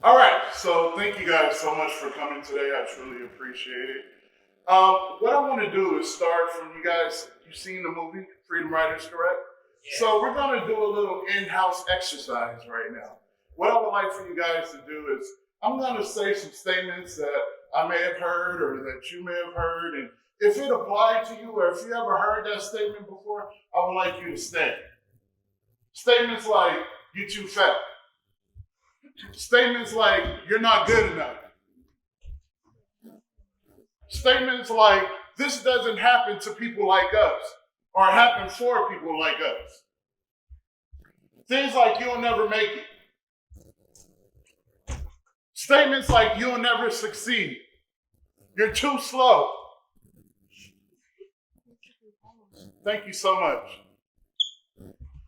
All right, so thank you guys so much for coming today. I truly appreciate it. What I want to do is start from you guys. You've seen the movie Freedom Writers, correct? Yeah. So we're going to do a little in-house exercise right now. What I would like for you guys to do is I'm going to say some statements that I may have heard or that you may have heard, and if it applied to you or if you ever heard that statement before, I would like you to stand. Statements like "you too fat." Statements like "you're not good enough." Statements like "this doesn't happen to people like us" or "happen for people like us." Things like "you'll never make it." Statements like "you'll never succeed." "You're too slow." Thank you so much.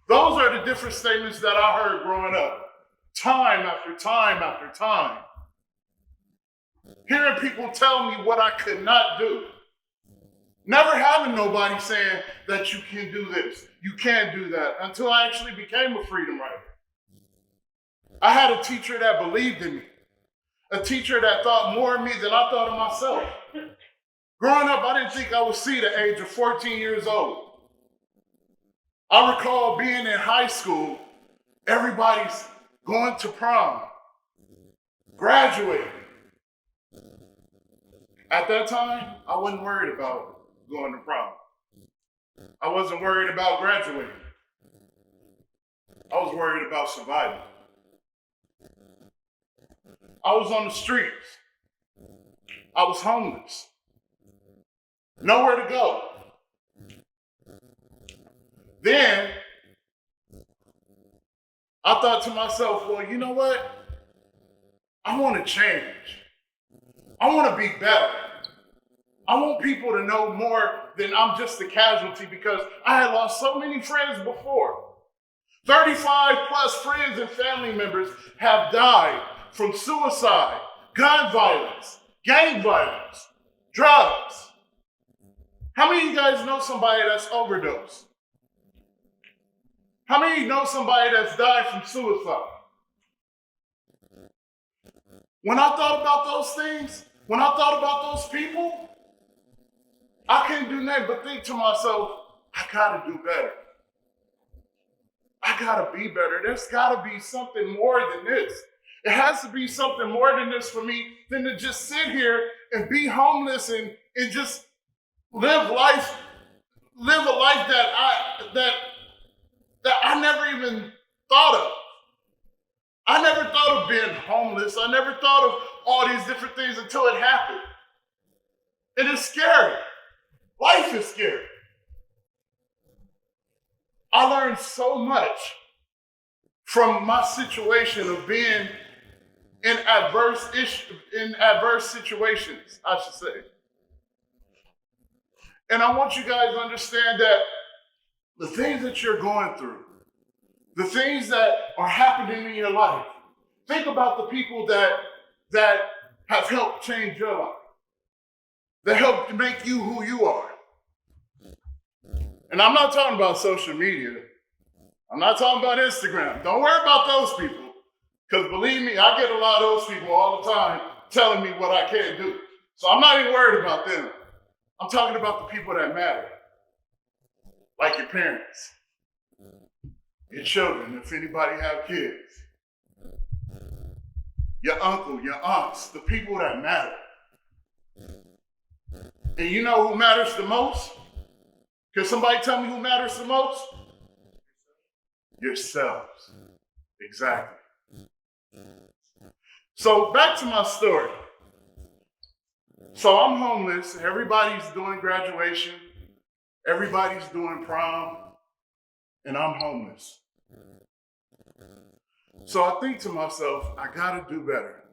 Those are the different statements that I heard growing up, time after time after time. Hearing people tell me what I could not do. Never having nobody saying that you can do this, you can't do that, until I actually became a freedom writer. I had a teacher that believed in me, a teacher that thought more of me than I thought of myself. Growing up, I didn't think I would see the age of 14 years old. I recall being in high school, everybody's going to prom, graduating. At that time, I wasn't worried about going to prom. I wasn't worried about graduating. I was worried about surviving. I was on the streets. I was homeless. Nowhere to go. Then I thought to myself, well, you know what? I want to change. I want to be better. I want people to know more than I'm just a casualty, because I had lost so many friends before. 35 plus friends and family members have died from suicide, gun violence, gang violence, drugs. How many of you guys know somebody that's overdosed? How many of you know somebody that's died from suicide? When I thought about those things, when I thought about those people, I couldn't do nothing but think to myself, I gotta do better. I gotta be better. There's gotta be something more than this. It has to be something more than this for me than to just sit here and be homeless and just live a life that I never even thought of. I never thought of being homeless. I never thought of all these different things until it happened. And it's scary. Life is scary. I learned so much from my situation of being in adverse situations, I should say. And I want you guys to understand that the things that you're going through, the things that are happening in your life, think about the people that have helped change your life, that helped make you who you are. And I'm not talking about social media. I'm not talking about Instagram. Don't worry about those people, because believe me, I get a lot of those people all the time telling me what I can't do. So I'm not even worried about them. I'm talking about the people that matter, like your parents, your children, if anybody have kids, your uncle, your aunts, the people that matter. And you know who matters the most? Can somebody tell me who matters the most? Yourselves. Exactly. So back to my story. So I'm homeless. Everybody's doing graduation. Everybody's doing prom. And I'm homeless. So I think to myself, I gotta do better.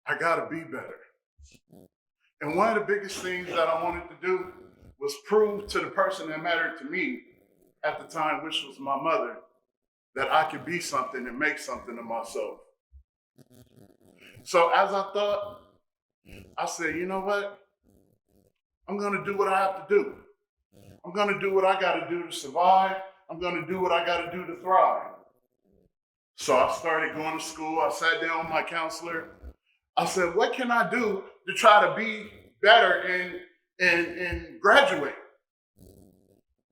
I gotta be better. And one of the biggest things that I wanted to do was prove to the person that mattered to me at the time, which was my mother, that I could be something and make something of myself. So as I thought, I said, you know what? I'm gonna do what I have to do. I'm gonna do what I gotta do to survive. I'm gonna do what I gotta do to thrive. So I started going to school. I sat down with my counselor. I said, what can I do to try to be better and graduate?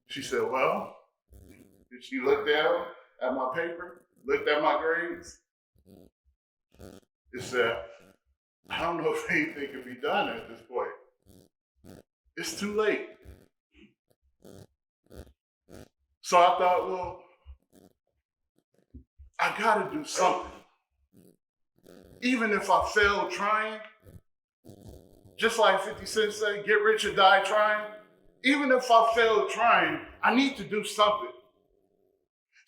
She said, well, she looked down at my paper, looked at my grades. It said, I don't know if anything can be done at this point. It's too late. So I thought, well, I gotta do something. Even if I fail trying, just like 50 Cent said, get rich or die trying. Even if I fail trying, I need to do something.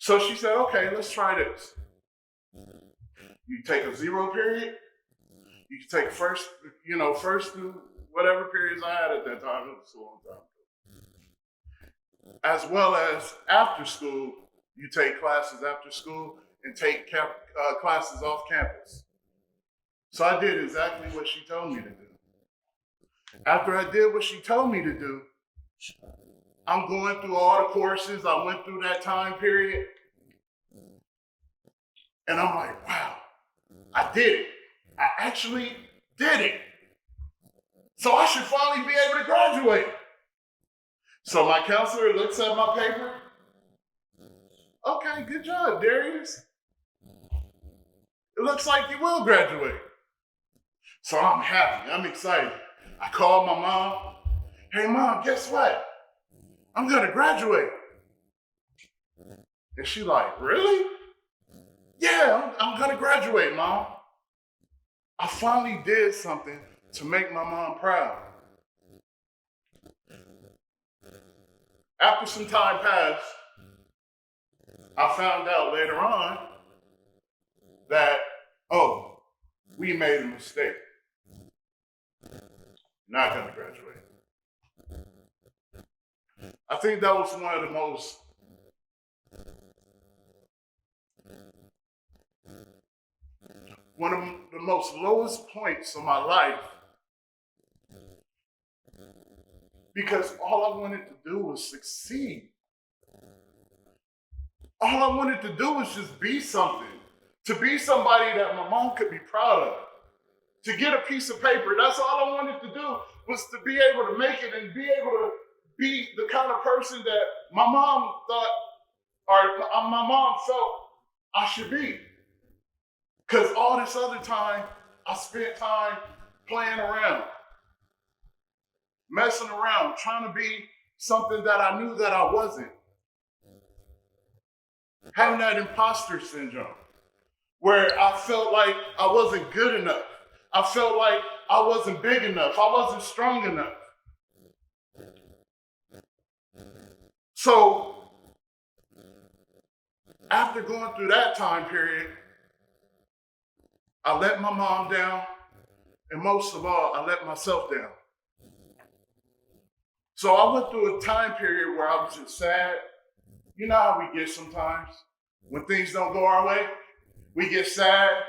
So she said, okay, let's try this. You take a 0 period. You can take first through whatever periods I had at that time. It was a long time ago. As well as after school, you take classes after school and take classes off campus. So I did exactly what she told me to do. After I did what she told me to do, I'm going through all the courses. I went through that time period. And I'm like, wow, I did it. I actually did it. So I should finally be able to graduate. So my counselor looks at my paper. Okay, good job, Darrius. It looks like you will graduate. So I'm happy, I'm excited. I called my mom. Hey mom, guess what? I'm gonna graduate. And she like, really? Yeah, I'm gonna graduate, Mom. I finally did something to make my mom proud. After some time passed, I found out later on that, oh, we made a mistake. Not gonna graduate. I think that was one of the most lowest points of my life, because all I wanted to do was succeed. All I wanted to do was just be something, to be somebody that my mom could be proud of, to get a piece of paper. That's all I wanted to do, was to be able to make it and be able to be the kind of person that my mom thought, or my mom felt I should be. Because all this other time, I spent time playing around, messing around, trying to be something that I knew that I wasn't. Having that imposter syndrome, where I felt like I wasn't good enough. I felt like I wasn't big enough. I wasn't strong enough. So, after going through that time period, I let my mom down, and most of all, I let myself down. So I went through a time period where I was just sad. You know how we get sometimes when things don't go our way? We get sad.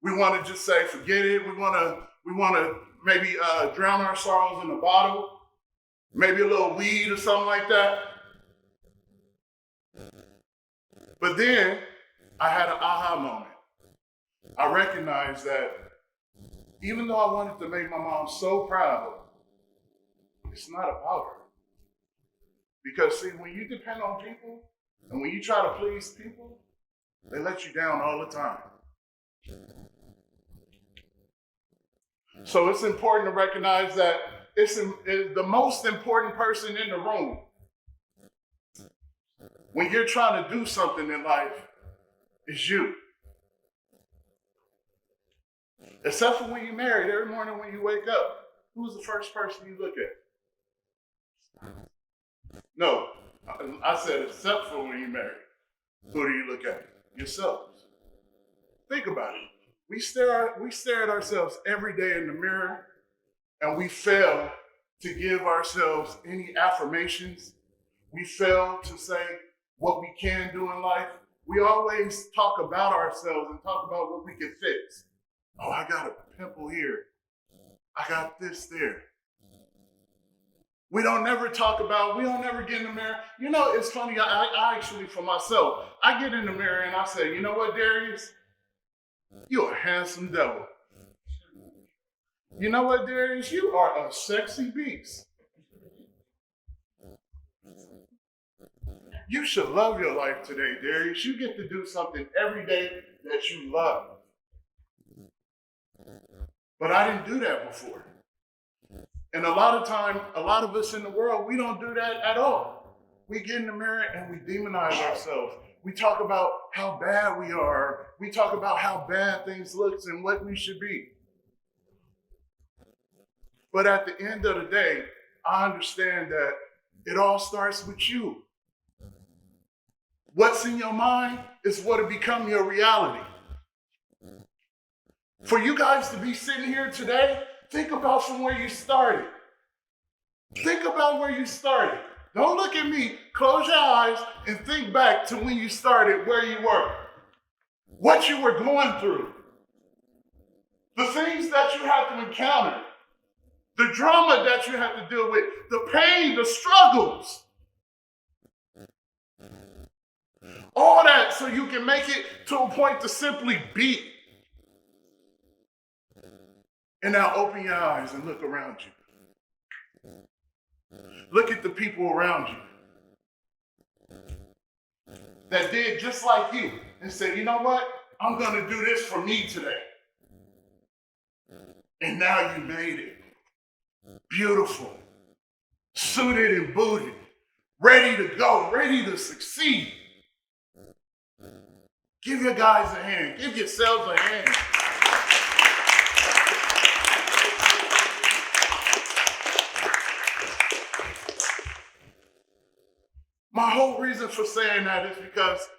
We want to just say, forget it. We want to maybe drown our sorrows in a bottle, maybe a little weed or something like that. But then I had an aha moment. I recognized that even though I wanted to make my mom so proud, it's not about her. Because see, when you depend on people and when you try to please people, they let you down all the time. So it's important to recognize that it's the most important person in the room. When you're trying to do something in life, it's you. Except for when you're married, every morning when you wake up, who's the first person you look at? No, I said except for when you're married. Who do you look at? Yourselves. Think about it. We stare at ourselves every day in the mirror, and we fail to give ourselves any affirmations. We fail to say what we can do in life. We always talk about ourselves and talk about what we can fix. Oh, I got a pimple here. I got this there. We don't never get in the mirror. You know, it's funny, I actually, for myself, I get in the mirror and I say, you know what, Darrius? You're a handsome devil. You know what, Darrius? You are a sexy beast. You should love your life today, Darrius. You get to do something every day that you love. But I didn't do that before. And a lot of us in the world, we don't do that at all. We get in the mirror and we demonize ourselves. We talk about how bad we are. We talk about how bad things look and what we should be. But at the end of the day, I understand that it all starts with you. What's in your mind is what will become your reality. For you guys to be sitting here today, think about from where you started. Think about where you started. Don't look at me. Close your eyes and think back to when you started, where you were, what you were going through, the things that you had to encounter, the drama that you had to deal with, the pain, the struggles. All that so you can make it to a point to simply be. And now open your eyes and look around you. Look at the people around you that did just like you and said, you know what? I'm going to do this for me today. And now you made it. Beautiful, suited and booted, ready to go, ready to succeed. Give your guys a hand. Give yourselves a hand. My whole reason for saying that is because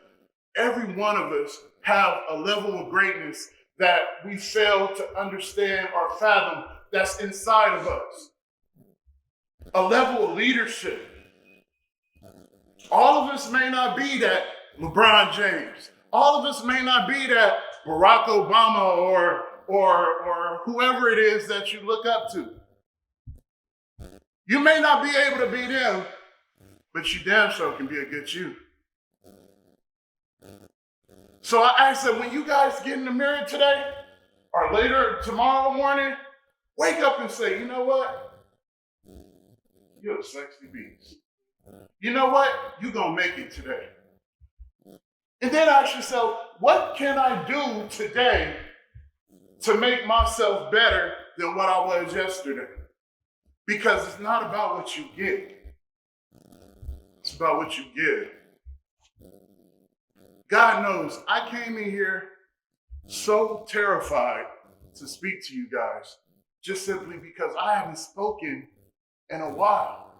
every one of us have a level of greatness that we fail to understand or fathom that's inside of us. A level of leadership. All of us may not be that LeBron James. All of us may not be that Barack Obama or whoever it is that you look up to. You may not be able to be them, but you damn sure can be a good you. So I ask that when you guys get in the mirror today or later tomorrow morning, wake up and say, you know what? You're a sexy beast. You know what? You're going to make it today. And then ask yourself, what can I do today to make myself better than what I was yesterday? Because it's not about what you get. It's about what you give. God knows I came in here so terrified to speak to you guys, just simply because I haven't spoken in a while.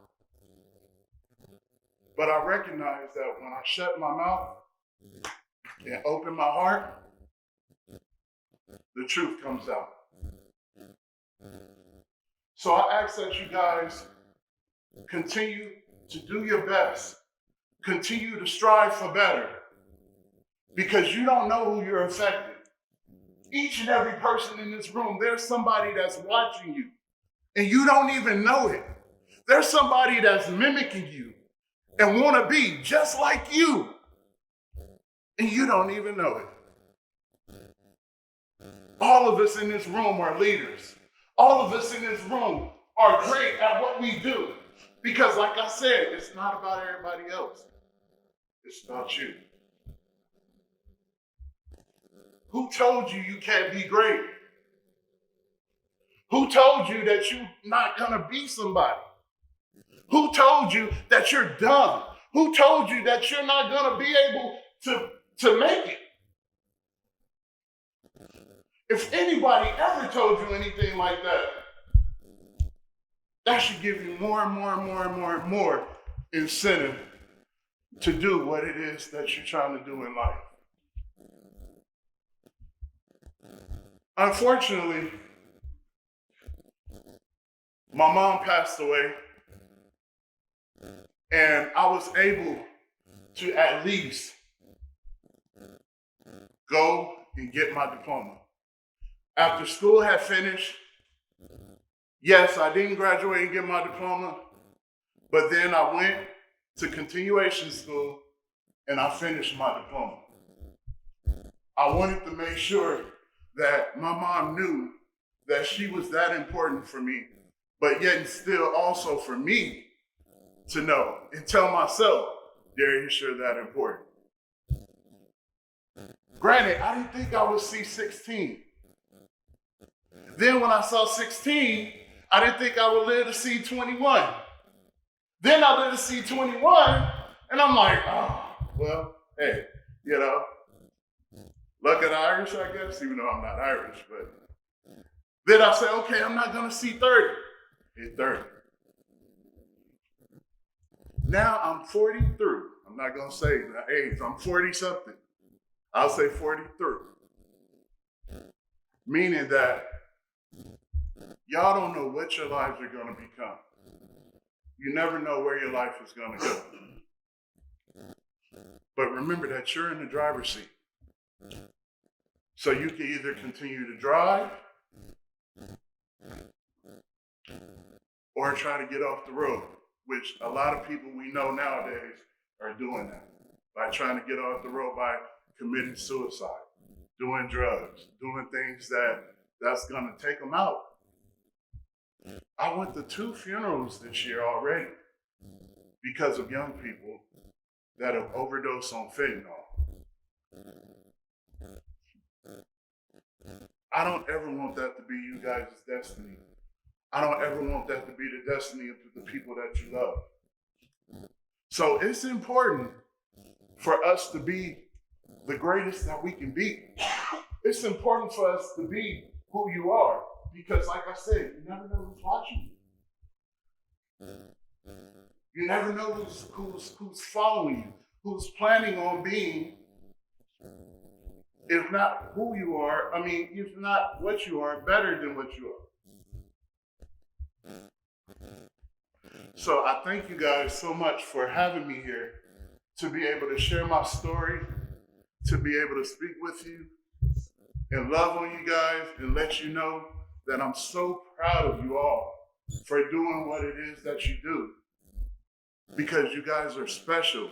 But I recognize that when I shut my mouth and open my heart, the truth comes out. So I ask that you guys continue to do your best. Continue to strive for better. Because you don't know who you're affecting. Each and every person in this room, there's somebody that's watching you. And you don't even know it. There's somebody that's mimicking you and want to be just like you. And you don't even know it. All of us in this room are leaders. All of us in this room are great at what we do. Because like I said, it's not about everybody else. It's about you. Who told you you can't be great? Who told you that you're not going to be somebody? Who told you that you're dumb? Who told you that you're not going to be able to make it? If anybody ever told you anything like that, that should give you more and more and more and more and more incentive to do what it is that you're trying to do in life. Unfortunately, my mom passed away, and I was able to at least go and get my diploma. After school had finished, yes, I didn't graduate and get my diploma, But then I went to continuation school and I finished my diploma. I wanted to make sure that my mom knew that she was that important for me, but yet and still also for me to know and tell myself, Darrius, you're that important. Granted, I didn't think I would see 16. Then when I saw 16, I didn't think I would live to see 21. Then I lived to see 21, and I'm like, oh, well, hey, you know, luck of the Irish, I guess, even though I'm not Irish. But then I said, okay, I'm not going to see 30. Hit 30. Now I'm 43. I'm not going to say the age. I'm 40-something. I'll say 43. Meaning that y'all don't know what your lives are going to become. You never know where your life is going to go. But remember that you're in the driver's seat. So you can either continue to drive or try to get off the road, which a lot of people we know nowadays are doing that. By trying to get off the road by committing suicide, doing drugs, doing things that's going to take them out. I went to 2 funerals this year already because of young people that have overdosed on fentanyl. I don't ever want that to be you guys' destiny. I don't ever want that to be the destiny of the people that you love. So it's important for us to be the greatest that we can be. It's important for us to be who you are. Because like I said, you never know who's watching you. You never know who's following you, who's planning on being, if not who you are, if not what you are, better than what you are. So I thank you guys so much for having me here to be able to share my story, to be able to speak with you and love on you guys and let you know that I'm so proud of you all for doing what it is that you do. Because you guys are special.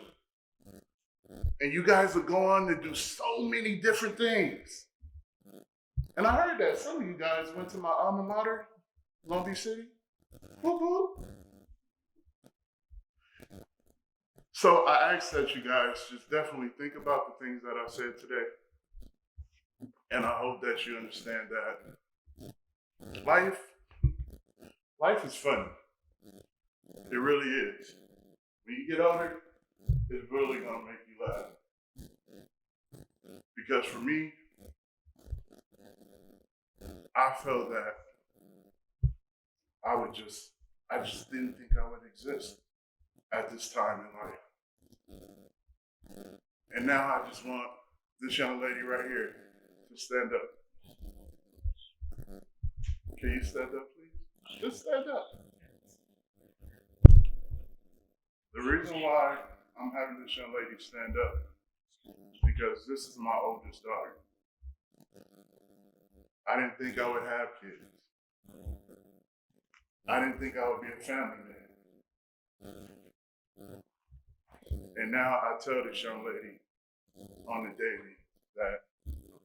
And you guys will go on to do so many different things. And I heard that some of you guys went to my alma mater, Long Beach City. Whoop, whoop. So I ask that you guys just definitely think about the things that I said today. And I hope that you understand that life is fun. It really is. When you get older, it's really gonna make you laugh. Because for me, I felt that I just didn't think I would exist at this time in life. And now I just want this young lady right here to stand up. Can you stand up, please? Just stand up. The reason why I'm having this young lady stand up is because this is my oldest daughter. I didn't think I would have kids. I didn't think I would be a family man. And now I tell this young lady on the daily that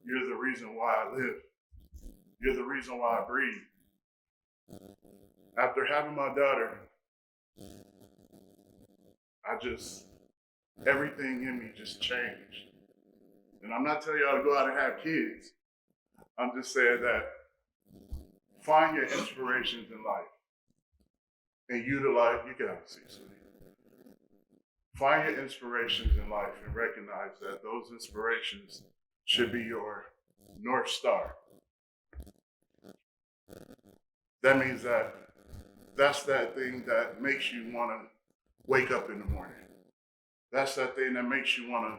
you're the reason why I live. You're the reason why I breathe. After having my daughter, everything in me just changed. And I'm not telling y'all to go out and have kids. I'm just saying that find your inspirations in life and utilize, you can have a seat, sweetie. Find your inspirations in life and recognize that those inspirations should be your North Star. That means that that's that thing that makes you want to wake up in the morning. That's that thing that makes you want to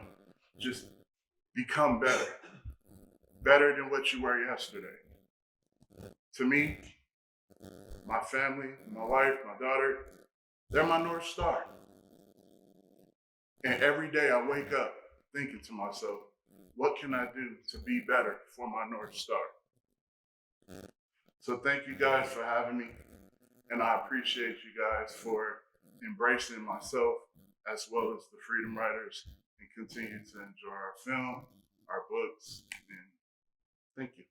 just become better than what you were yesterday. To me, my family, my wife, my daughter, they're my North Star. And every day I wake up thinking to myself, what can I do to be better for my North Star? So thank you guys for having me. And I appreciate you guys for embracing myself as well as the Freedom Writers, and continue to enjoy our film, our books, and thank you.